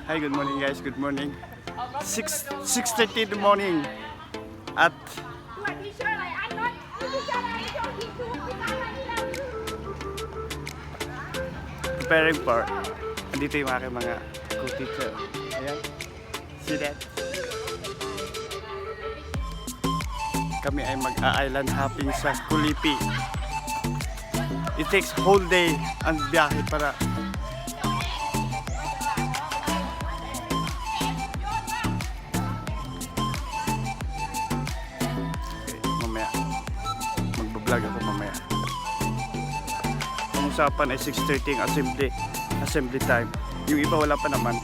Hi, good morning guys, good morning. 6:30 in the morning at preparing for. Andito yung aking mga co-teacher. Ayan. See that? Kami ay mag-island hopping sa Lipeh. It takes whole day ang biyahe para vlog ako mamaya. Ang usapan ay 6:30 ang assembly time. Yung iba wala pa naman.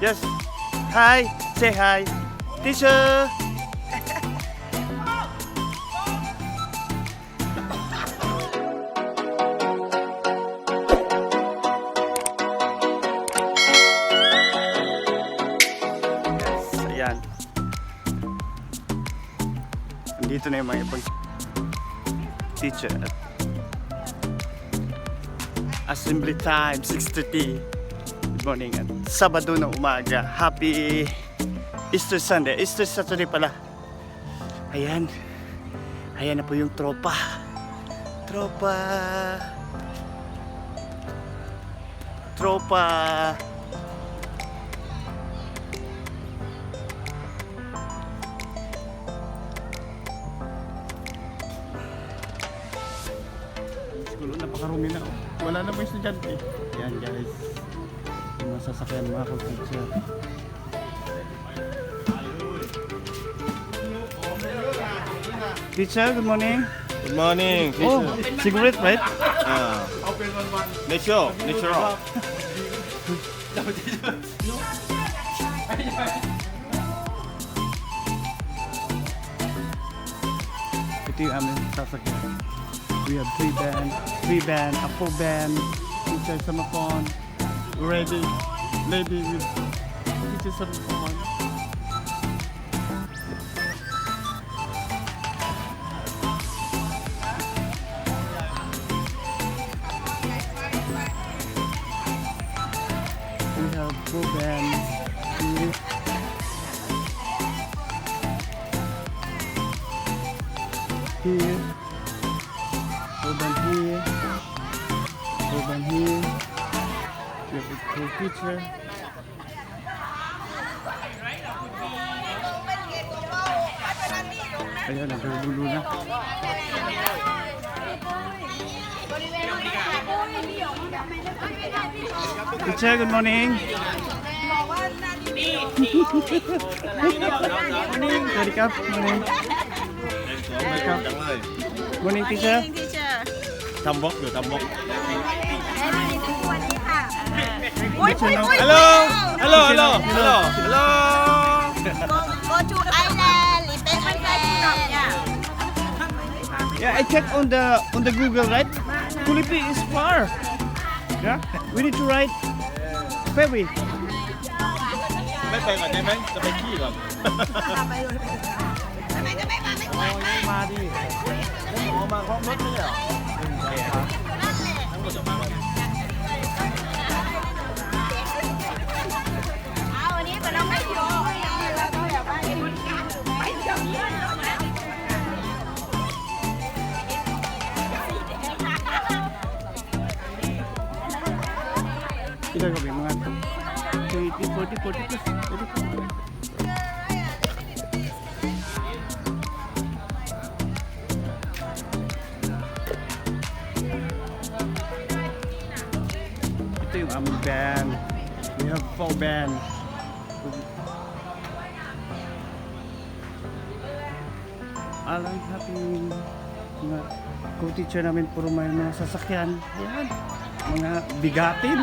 Yes. Hi. Say hi. Teacher. Dito na yung mga ibang teacher at assembly time 6:30. Good morning at Sabado na umaga. Happy Easter Sunday. Easter Saturday pala. Ayan. Ayan na po yung tropa. Tropa. Tropa. Napakarumi na. Wala na ba yung estudyante? Yan guys. Yung mga sasakyan mga co-teacher. Teacher, good morning. Good morning. Oh, cigarette, right? Natural. Ito yung aming sasakyan. We have 3 band, a 4 band, teacher sa phone, ready, lady with teacher sa phone. We have 4 bands here. Here. Urban here, urban here. We have a cool teacher. Ayan, nagululu na. Teacher, good morning. Morning, Morning. Morning, teacher. Tambok. Hello. Go to island. Yeah, I checked on the Google, right? Lipeh is far. Yeah, we need to ride ferry. ไม่ไปก่อนได้ไหมจะไปขี้ก่อน มาดิ มาพร้อมรถไม่เหรอ วันนี้เราไม่อยู่เราต้องแบบว่าไปเที่ยวนี้ Kita kami mga 40 plus. Ito yung aming band. We have 4 band. Alam happy mga co-teacher namin puro may mga sasakyan. Ayan. Mga bigatin.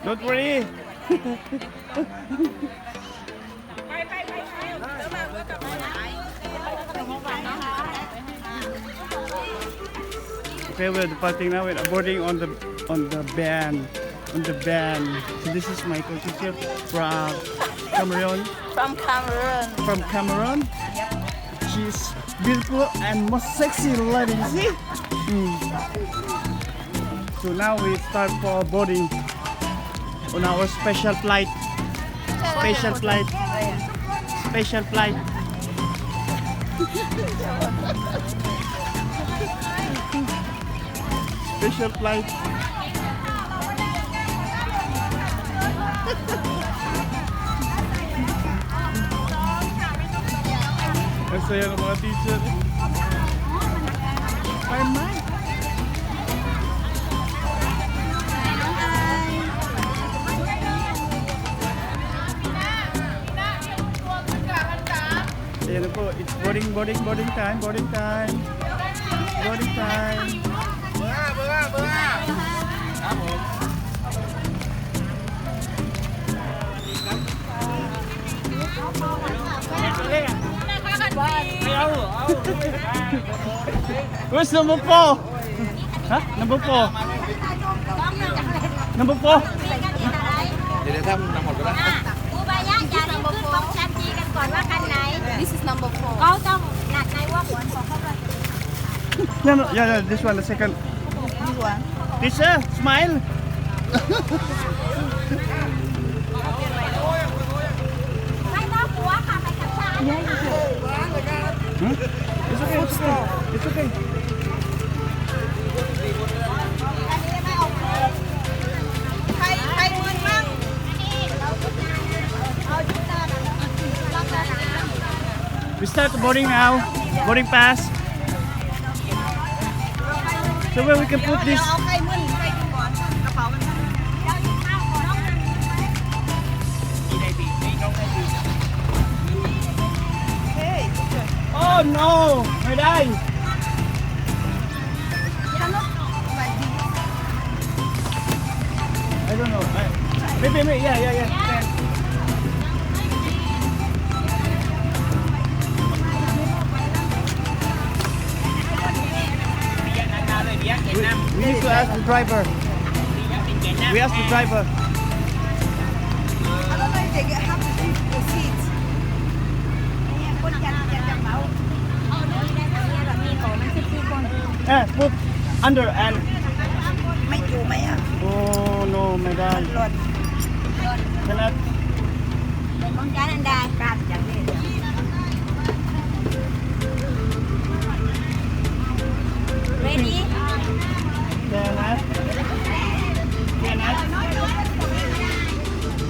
Don't worry. Okay, we're departing now. We're boarding on the van. So this is my co-teacher from Cameroon. From Cameroon. From Cameroon. Yep. She's beautiful and most sexy lady. You see? So now we start for boarding on our special flight. Special flight. Special flight. Special flight. Ang saya ng mga teacher. Ay, man. Ayan na po, it's boarding time. Where's number 4? Huh? Number 4? Number 4? เดี๋ยวถ้ามันหมดก็ได้ กูบายะอย่ารีบขึ้นต้องชัดจีกันก่อนว่าคันไหน This is number 4เขาต้องหนักในว่าหัวของเขาเลย No, yeah, this one, the second. This one This, smile. ไม่ต้องหัวค่ะไปกับช้าง Hmm? It's okay. It's okay. ใครมึนมั่งเอาชุดหน้าล็อกหน้า We start the boarding now. Boarding pass. So where we can put this? เอาใครมึนใครกินก่อนกระเป๋ามันเอาชุดหน้าก่อน Oh no! ไม่ได้ I don't know. Maybe, yeah. We need to ask the driver. We ask the driver. I don't know if they have to keep the seats. คนจัดกระเป๋าเอาได้แบบมีของมัน14 คน Put under and. ไม่อยู่ไหมอ่ะ Oh no, ไม่ได้ หล่น Cannot. เป็นของจานอันใดการจังเลย Ready Cannot.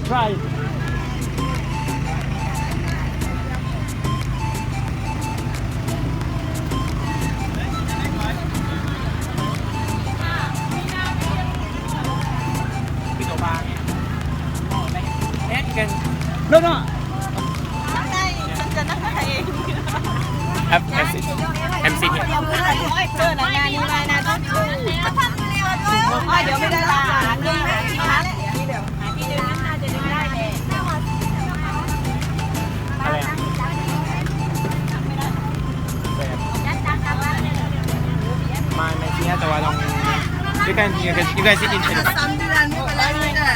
Try. No. ได้ฉันจะนั่งได้เอง MC เดี๋ยวเพื่อนเจอหนังงานนี้มานะทุกคนเดี๋ยวไม่ได้ละนี่นะนี่เดี๋ยวหาที่ดึงน่าจะดึงได้เลย อะไรอ่ะ ไม่เสียแต่ว่าลอง you guys sit in here 3 เดือนไม่เป็นไรเลยนะ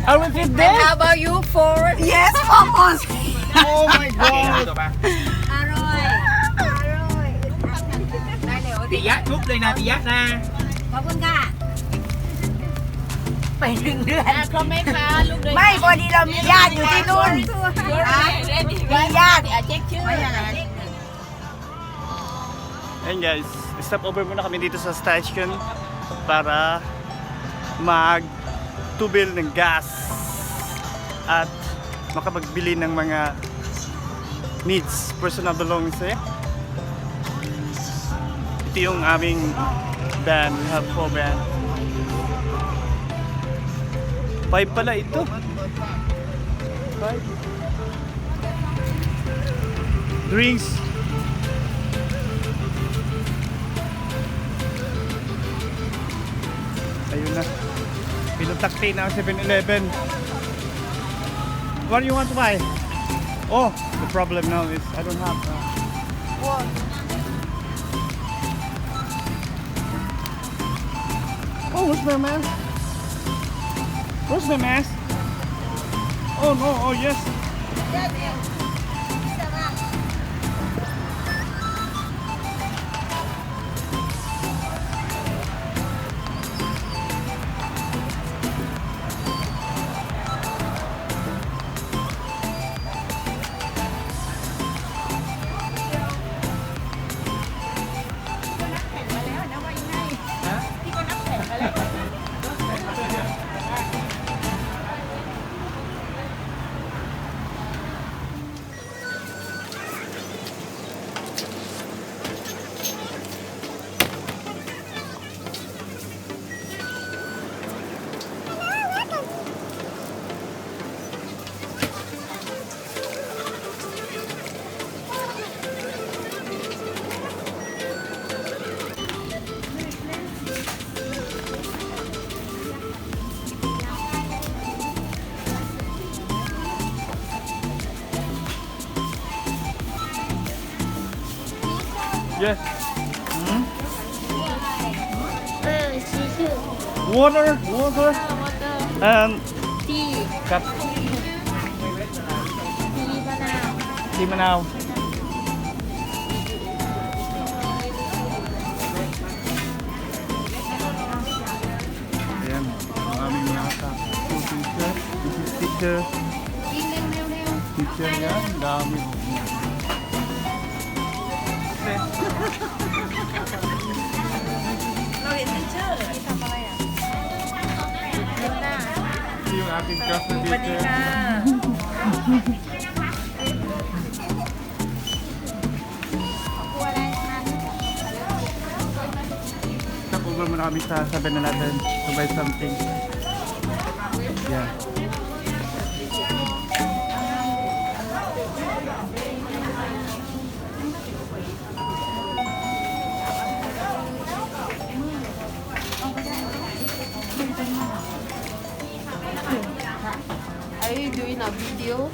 Are we fit there? How about you for Yes for us Oh my โอเค god. ตัวป่ะ อร่อยได้เลย ปิยะชุบเลยนะปิยะนะ ขอบคุณค่ะไป1 เดือนเขาไม่ค้าลูกเลยไม่พอดีเรามีญาติอยู่ที่นู่นมีญาติเช็คชื่อ Ayan guys, stop over muna kami dito sa station para magtubil ng gas at makapagbili ng mga needs, personal belongings. Ito yung aming van, we have 4 van. 5 pala ito. 5 drinks Ayun na. Pinutakti na ang 7-Eleven. What do you want to buy? Oh, the problem now is I don't have. What? Oh, where's my mask? Where's my mask? Oh no, oh yes. Yes. Water, water, and ครับ ทีมะนาว Ayan, ang aming mga teacher. This is teacher. Teacher yan, dami. Yung aking class na teacher. Stop-over muna kami sa 7-Eleven to buy something. Yeah. Are you doing a video?